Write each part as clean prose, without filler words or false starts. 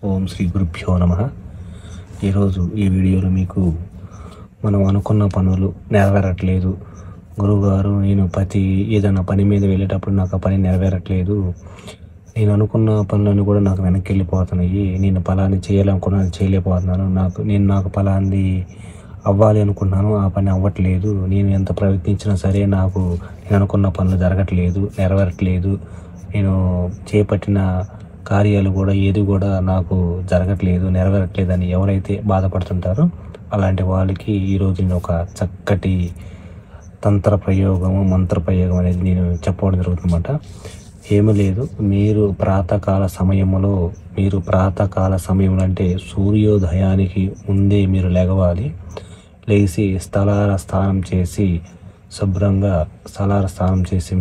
ఓం శ్రీ గురుభ్యో నమః. ఈరోజు ఈ వీడియోలో మీకు మనం అనుకున్న పనులు నెరవేరట్లేదు గురువుగారు, నేను ఏదైనా పని మీద వెళ్ళేటప్పుడు నాకు ఆ పని నెరవేరట్లేదు, నేను అనుకున్న పనులన్నీ కూడా నాకు వెనక్కి వెళ్ళిపోతున్నాయి, నేను పలాన్ని చేయాలనుకున్నాను చేయలేకపోతున్నాను, నాకు పలాంది అవ్వాలి అనుకున్నాను ఆ పని అవ్వట్లేదు, నేను ఎంత ప్రయత్నించినా సరే నేను అనుకున్న పనులు జరగట్లేదు, నెరవేరట్లేదు, నేను చేపట్టిన కార్యాలు కూడా ఏది కూడా నాకు జరగట్లేదు, నెరవేరట్లేదు అని ఎవరైతే బాధపడుతుంటారో అలాంటి వాళ్ళకి ఈరోజు నేను ఒక చక్కటి మంత్ర ప్రయోగం అనేది నేను చెప్పడం జరుగుతుందన్నమాట. ఏమీ లేదు, మీరు ప్రాతకాల సమయంలో అంటే సూర్యోదయానికి ముందే మీరు లెగవాలి. లేచి స్నానం చేసి శుభ్రంగా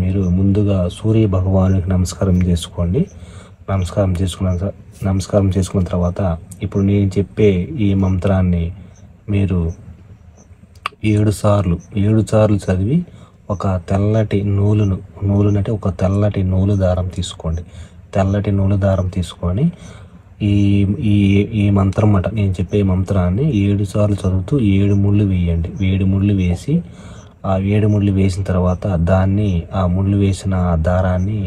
మీరు ముందుగా సూర్య భగవానునికి నమస్కారం చేసుకోండి. నమస్కారం చేసుకున్న తర్వాత ఇప్పుడు నేను చెప్పే ఈ మంత్రాన్ని మీరు 7 సార్లు చదివి ఒక తెల్లటి నూలునంటే ఒక తెల్లటి నూలు దారం తీసుకోండి. ఈ మంత్రం నేను చెప్పే మంత్రాన్ని 7 సార్లు చదువుతూ 7 ముళ్ళు వేయండి. 7 ముళ్ళు వేసి ఆ 7 ముళ్ళు వేసిన తర్వాత ఆ ముళ్ళు వేసిన దారాన్ని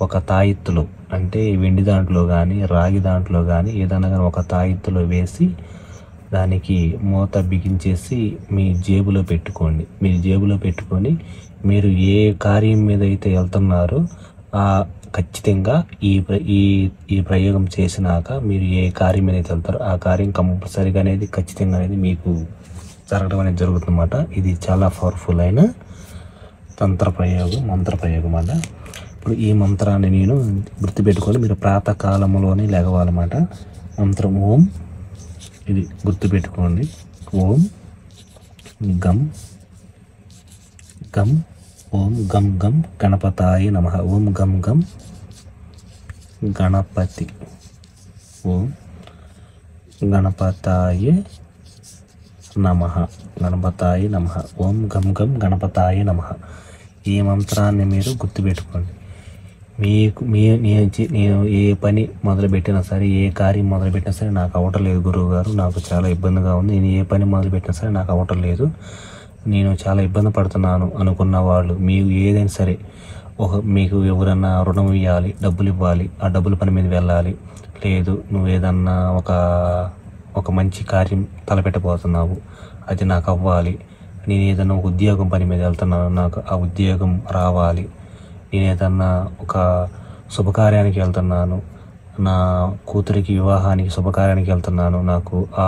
ఒక తాయెత్తులో, అంటే వెండి దాంట్లో కానీ రాగి దాంట్లో కానీ ఏదైనా కానీ ఒక తాయెత్తులో వేసి దానికి మూత బిగించేసి మీ జేబులో పెట్టుకొని మీరు ఏ కార్యం మీద అయితే వెళ్తున్నారో ఖచ్చితంగా ఈ ప్రయోగం చేసినాక మీరు ఏ కార్యం మీద అయితే వెళ్తారో ఆ కార్యం కంపల్సరీగా అనేది ఖచ్చితంగా అనేది మీకు జరగడం అనేది జరుగుతుందన్నమాట. ఇది చాలా పవర్ఫుల్ అయిన మంత్ర ప్రయోగం అన్నమాట. ఇప్పుడు ఈ మంత్రాన్ని నేను గుర్తుపెట్టుకొని మీరు ప్రాతకాలంలోనే లెగవాలన్నమాట. మంత్రం ఓం, ఇది గుర్తుపెట్టుకోండి. ఓం గం గణపతాయ నమః. ఓం గం గణపతి. ఓం గణపతాయ నమః. ఓం గం గణపతాయ నమః. ఈ మంత్రాన్ని మీరు గుర్తుపెట్టుకోండి. నేను ఏ పని మొదలుపెట్టినా సరే, ఏ కార్యం మొదలుపెట్టినా సరే నాకు అవ్వట్లేదు గురువుగారు, నాకు చాలా ఇబ్బందిగా ఉంది, నేను ఏ పని మొదలుపెట్టినా సరే నాకు అవ్వట్లేదు, నేను చాలా ఇబ్బంది పడుతున్నాను అనుకున్న వాళ్ళు, మీకు ఏదైనా సరే మీకు ఎవరన్నా రుణం ఇవ్వాలి, డబ్బులు ఇవ్వాలి, ఆ డబ్బుల పని మీద వెళ్ళాలి, లేదు నువ్వు ఏదన్నా ఒక మంచి కార్యం తలపెట్టబోతున్నావు, అది నాకు అవ్వాలి, నేను ఏదన్నా ఒక ఉద్యోగం పని మీద వెళ్తున్నాను, నాకు ఆ ఉద్యోగం రావాలి, నేను ఏదన్నా ఒక శుభకార్యానికి వెళ్తున్నాను, నా కూతురికి వివాహానికి శుభకార్యానికి వెళ్తున్నాను, నాకు ఆ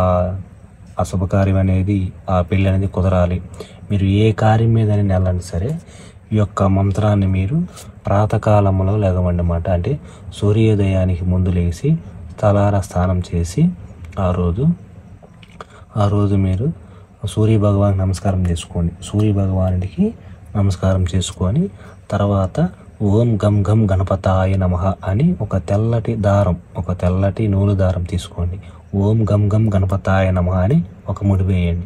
శుభకార్యం అనేది, ఆ పెళ్ళి అనేది కుదరాలి, మీరు ఏ కార్యం మీద వెళ్ళండి సరే ఈ యొక్క మంత్రాన్ని మీరు ప్రాతకాలంలో లెగవండి అన్నమాట. అంటే సూర్యోదయానికి ముందు లేచి స్నానం చేసి ఆ రోజు మీరు సూర్య భగవానికి నమస్కారం చేసుకొని తర్వాత ఓం గం గణపతాయ నమః అని ఒక తెల్లటి నూలు దారం తీసుకోండి. ఓం గం గణపతాయ నమః అని ఒక ముడి వేయండి.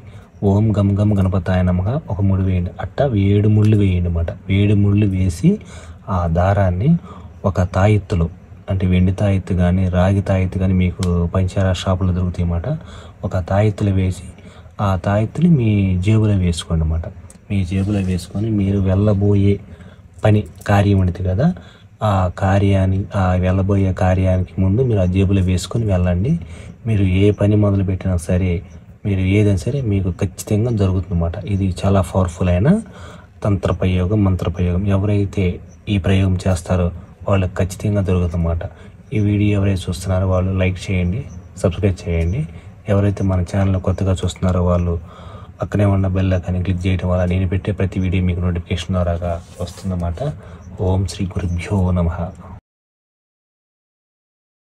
ఓం గం గణపతాయ నమః ఒక ముడి వేయండి. అట్టా 7 ముళ్ళు వేయండి అన్నమాట. 7 ముళ్ళు వేసి ఆ దారాన్ని ఒక తాయెత్తులో, అంటే వెండి తాయెత్తు కానీ రాగి తాయెత్తు కానీ మీకు పంచదార షాపులో దొరుకుతాయి అన్నమాట, ఒక తాయెత్తులో వేసి ఆ తాయెత్తుని మీ జేబులో వేసుకోండి అన్నమాట. మీ జేబులో వేసుకొని మీరు వెళ్ళబోయే కార్యం ఉంటుంది కదా, ఆ వెళ్ళబోయే కార్యానికి ముందు మీరు ఆ జేబులో వేసుకొని వెళ్ళండి. మీరు ఏ పని మొదలుపెట్టినా సరే, మీరు ఏదైనా సరే మీకు ఖచ్చితంగా జరుగుతుందన్నమాట. ఇది చాలా పవర్ఫుల్ అయిన మంత్ర ప్రయోగం. ఎవరైతే ఈ ప్రయోగం చేస్తారో వాళ్ళకి ఖచ్చితంగా జరుగుతుందన్నమాట. ఈ వీడియో ఎవరైతే చూస్తున్నారో వాళ్ళు లైక్ చేయండి, సబ్స్క్రైబ్ చేయండి. ఎవరైతే మన ఛానల్ కొత్తగా చూస్తున్నారో వాళ్ళు పక్కనే ఉన్న బెల్ ఐకాన్ని క్లిక్ చేయడం వల్ల నేను పెట్టే ప్రతి వీడియో మీకు నోటిఫికేషన్ ద్వారా వస్తుందన్నమాట. ఓం శ్రీ గురుభ్యో నమః.